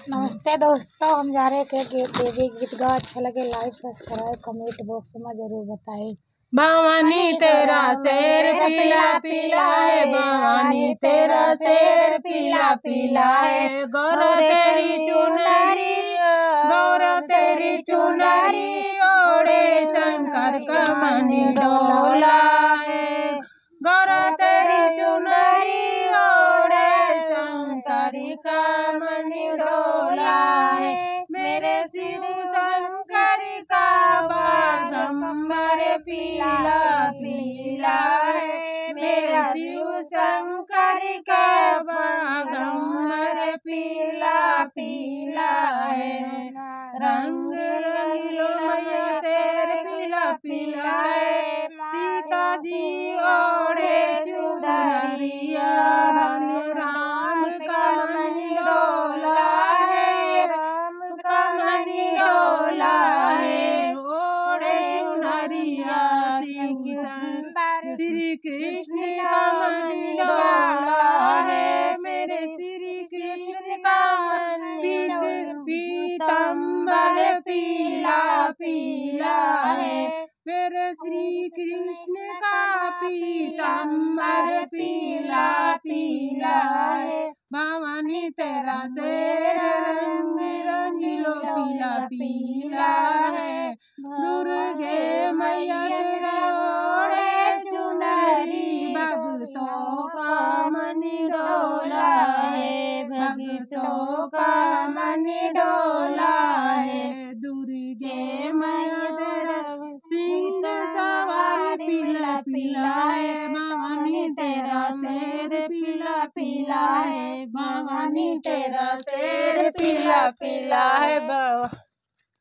नमस्ते दोस्तों, हम जा रहे थे देवी गीत गा। अच्छा लगे लाइक सब्सक्राइब कमेंट बॉक्स में जरूर बताएं। भवानी तेरा शेर पीला पीला है, भवानी तेरा शेर पीला पीला है। गौर तेरी चुनरी, गौर तेरी चुनरी ओढ़े शंकर का मन डोला है। गौर तेरी चुनरी ओढ़े शंकर का मन डोला है। मेरे शिव शंकर का बागंबर पीला पीला है। मेरे शिव शंकर का बागंबर पीला पीला है। रंग रंगीलो मैया शेर पीला पीला है। सीता जी ओढ़े चुनरिया, राम का मन डोला है, राम का मन डोला है। ओढ़े चुनरिया श्री कृष्ण का मन डोला है। मेरे श्री कृष्ण का पीताम्बर पीला पीला है। मेरे श्री कृष्ण का पीताम्बर पीला पीला है। भवानी तेरा शेर रंग रंगीलो पीला पीला है। दुर्गे मैया तेरा ओढ़े चुनरी, भक्तों का मन डोला है, भक्तों का मन डोला है। दुर्गे मैया तेरा सिंह सवार पीला पीला है। भवानी तेरा शेर पीला पीला है, भवानी तेरा शेर पीला पीला है।